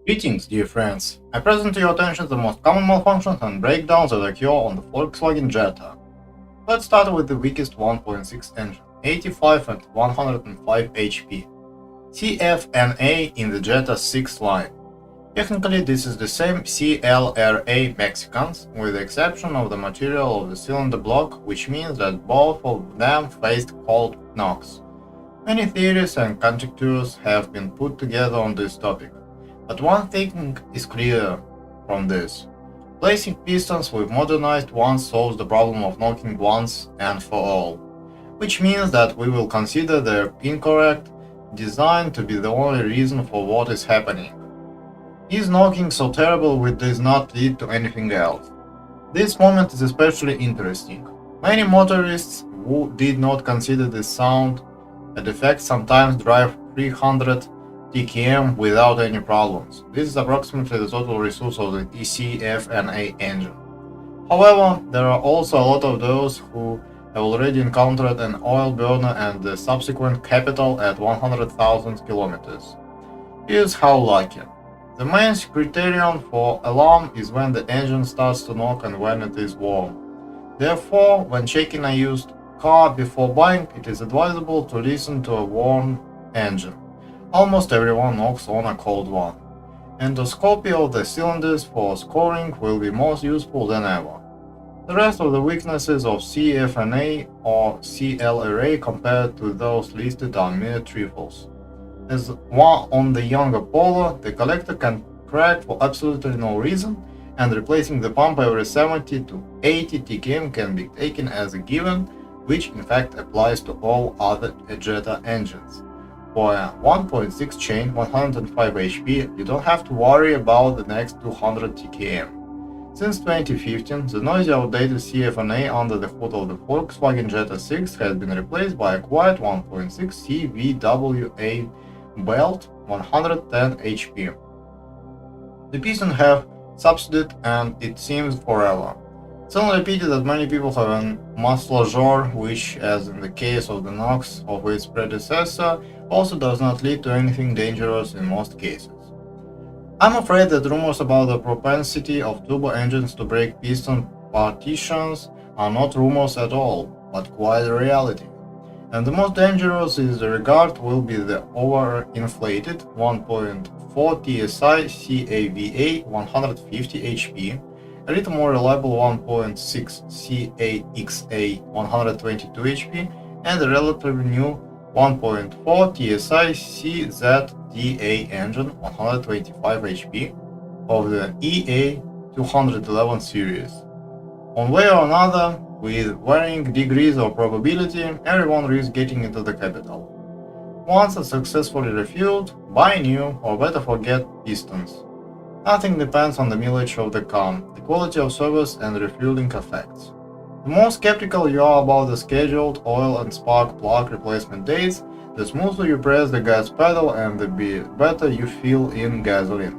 Greetings, dear friends. I present to your attention the most common malfunctions and breakdowns that occur on the Volkswagen Jetta. Let's start with the weakest 1.6 engine, 85 and 105 HP. CFNA in the Jetta 6 line. Technically, this is the same CLRA Mexicans, with the exception of the material of the cylinder block, which means that both of them faced cold knocks. Many theories and conjectures have been put together on this topic. But one thing is clear from this. Placing pistons with modernized ones solves the problem of knocking once and for all, which means that we will consider their incorrect design to be the only reason for what is happening. Is knocking so terrible which does not lead to anything else? This moment is especially interesting. Many motorists who did not consider this sound a defect sometimes drive 300 TkM without any problems. This is approximately the total resource of the CFNA engine. However, there are also a lot of those who have already encountered an oil burner and the subsequent capital at 100,000 kilometers. Here's how lucky. The main criterion for alarm is when the engine starts to knock and when it is warm. Therefore, when checking a used car before buying, it is advisable to listen to a warm engine. Almost everyone knocks on a cold one. Endoscopy of the cylinders for scoring will be more useful than ever. The rest of the weaknesses of CFNA or CLRA compared to those listed are mere trifles. As one on the younger Polo, the collector can crack for absolutely no reason, and replacing the pump every 70 to 80 TkM can be taken as a given, which in fact applies to all other Jetta engines. For a 1.6 chain 105 HP, you don't have to worry about the next 200 TkM. Since 2015, the noisy outdated CFNA under the hood of the Volkswagen Jetta 6 has been replaced by a quiet 1.6 Vw belt 110 HP. The piston have subsided and it seems forever. It's only a pity that many people have a massageur, which, as in the case of the knocks of its predecessor, also does not lead to anything dangerous in most cases. I'm afraid that rumors about the propensity of turbo engines to break piston partitions are not rumors at all, but quite a reality. And the most dangerous in the regard will be the overinflated 1.4 TSI CAVA 150 HP, a little more reliable 1.6 CAXA 122 HP, and a relatively new 1.4 TSI CZDA engine 125 HP of the EA 211 series. One way or another, with varying degrees of probability, everyone risks getting into the capital. Once it's successfully refueled, buy new or better forget pistons. Nothing depends on the mileage of the car, the quality of service and refueling effects. The more skeptical you are about the scheduled oil and spark plug replacement dates, the smoother you press the gas pedal and the better you feel in gasoline.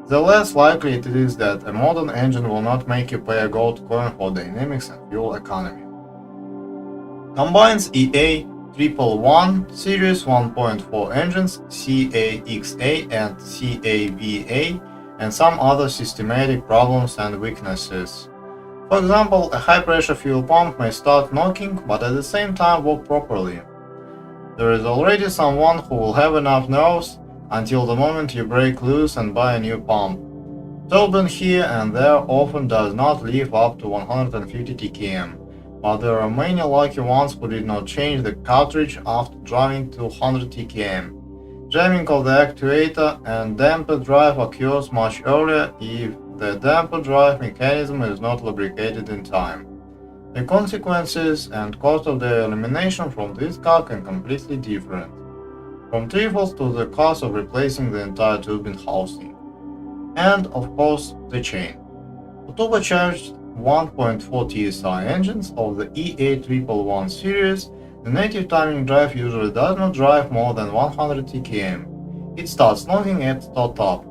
The less likely it is that a modern engine will not make you pay a gold coin for dynamics and fuel economy. Combines EA 111 Series 1.4 engines, CAXA and CAVA, and some other systematic problems and weaknesses. For example, a high-pressure fuel pump may start knocking, but at the same time work properly. There is already someone who will have enough nerves until the moment you break loose and buy a new pump. Turbine here and there often does not live up to 150 TkM, but there are many lucky ones who did not change the cartridge after driving to 100 TkM. Jamming of the actuator and damper drive occurs much earlier if the damper drive mechanism is not lubricated in time. The consequences and cost of their elimination from this car can completely different, from trifles to the cost of replacing the entire turbine housing. And of course, the chain. For turbocharged 1.4 TSI engines of the EA111 series, the native timing drive usually does not drive more than 100 TkM. It starts knocking at start-up.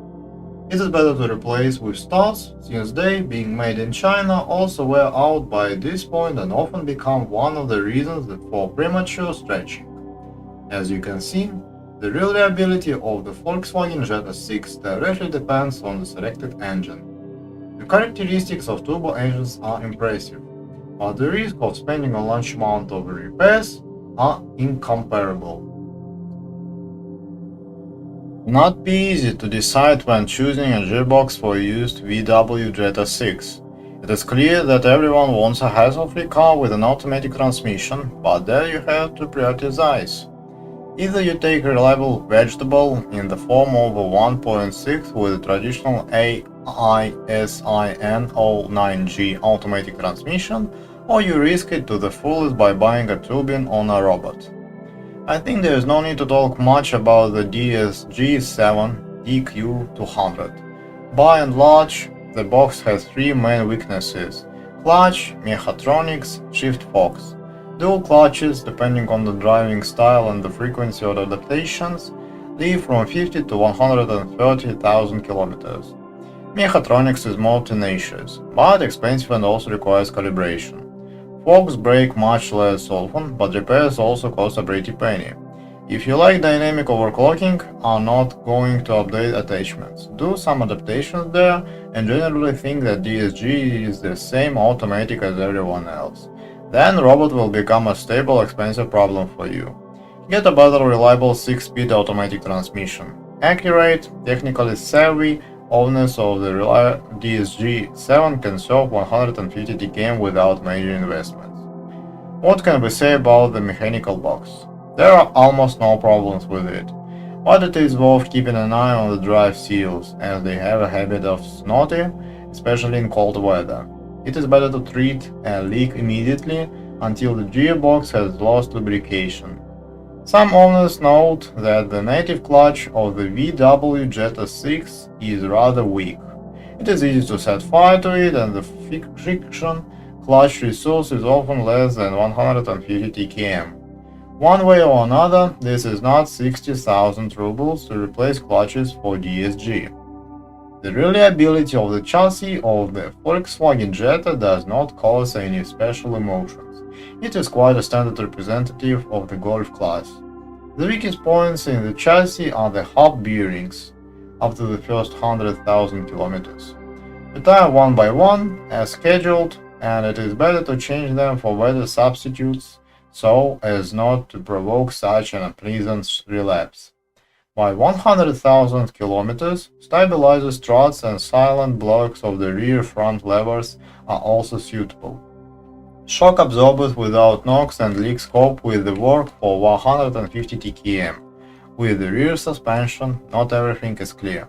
It is better to replace with starts, since they, being made in China, also wear out by this point and often become one of the reasons for premature stretching. As you can see, The reliability of the Volkswagen Jetta 6 directly depends on the selected engine. The characteristics of turbo engines are impressive, but the risk of spending a large amount of repairs are incomparable. Not be easy to decide when choosing a gearbox for a used Vw Jetta 6. It is clear that everyone wants a hassle-free car with an automatic transmission, but there you have to prioritize. Either you take a reliable vegetable in the form of a 1.6 with a traditional AISIN09G automatic transmission, or you risk it to the fullest by buying a turbine on a robot. I think there is no need to talk much about the DSG-7 DQ200. By and large, the box has three main weaknesses: clutch, mechatronics, shift fox. Dual clutches, depending on the driving style and the frequency of adaptations, live from 50 to 130,000 kilometers. Mechatronics is more tenacious, but expensive and also requires calibration. Forks break much less often, but repairs also cost a pretty penny. If you like dynamic overclocking, are not going to update attachments. Do some adaptations there, and generally think that DSG is the same automatic as everyone else. Then robot will become a stable, expensive problem for you. Get a better reliable 6-speed automatic transmission. Accurate, technically savvy owners of the DSG-7 can serve 150 TKM without major investments. What can we say about the mechanical box? There are almost no problems with it, but it is worth keeping an eye on the drive seals, as they have a habit of snotty, especially in cold weather. It is better to treat a leak immediately until the gearbox has lost lubrication. Some owners note that the native clutch of the Vw Jetta 6 is rather weak. It is easy to set fire to it, and the friction clutch resource is often less than 150 TKM. One way or another, this is not 60,000 rubles to replace clutches for DSG. The reliability of the chassis of the Volkswagen Jetta does not cause any special emotions. It is quite a standard representative of the Golf class. The weakest points in the chassis are the hub bearings, after the first 100,000 kilometers. Retire one by one, as scheduled, and it is better to change them for better substitutes, so as not to provoke such an unpleasant relapse. By 100,000 kilometers, stabilizer struts and silent blocks of the rear front levers are also suitable. Shock absorbers without knocks and leaks cope with the work for 150 TKM. With the rear suspension, not everything is clear.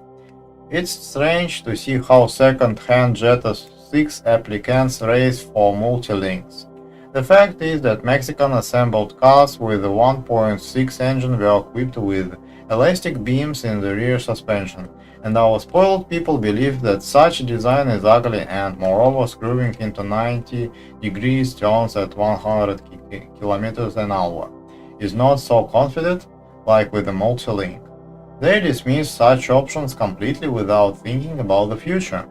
It's strange to see how second-hand Jetta 6 applicants race for multi-links. The fact is that Mexican-assembled cars with the 1.6 engine were equipped with elastic beams in the rear suspension, and our spoiled people believe that such design is ugly and, moreover, screwing into 90 degrees turns at 100 km an hour is not so confident like with the multi-link. They dismiss such options completely without thinking about the future.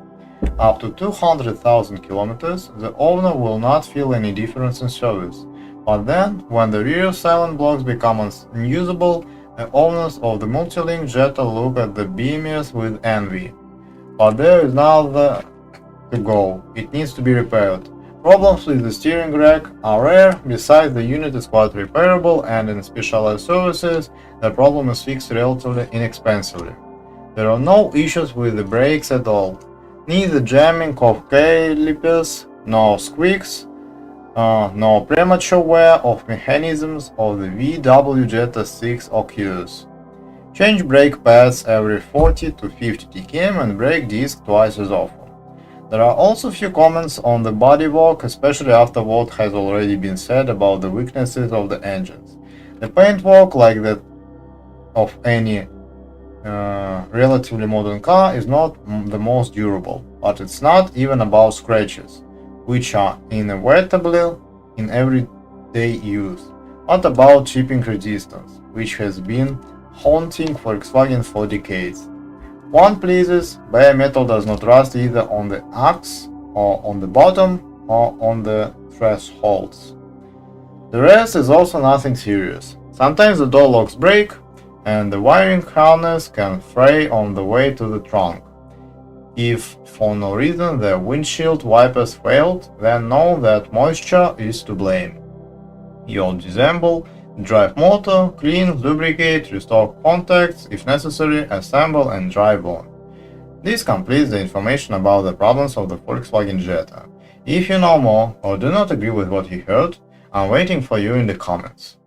Up to 200,000 kilometers, the owner will not feel any difference in service, but then, when the rear silent blocks become unusable, the owners of the multi-link Jetta look at the beamers with envy. But there is nowhere to go, it needs to be repaired. Problems with the steering rack are rare, besides the unit is quite repairable, and in specialized services, the problem is fixed relatively inexpensively. There are no issues with the brakes at all. Neither jamming of calipers, nor squeaks, no premature wear of mechanisms of the Vw Jetta 6 occurs. Change brake pads every 40 to 50 TKM and brake disc twice as often. There are also few comments on the bodywork, especially after what has already been said about the weaknesses of the engines. The paintwork, like that of any relatively modern car, is not the most durable, but it's not even about scratches, which are inevitable in everyday use, but about chipping resistance, which has been haunting Volkswagen for decades. One pleases, bare metal does not rust either on the axe, or on the bottom, or on the thresholds. The rest is also nothing serious. Sometimes the door locks break, and the wiring harness can fray on the way to the trunk. If for no reason the windshield wipers failed, then know that moisture is to blame. You'll disassemble the drive motor, clean, lubricate, restore contacts, if necessary, assemble and drive on. This completes the information about the problems of the Volkswagen Jetta. If you know more or do not agree with what you heard, I'm waiting for you in the comments.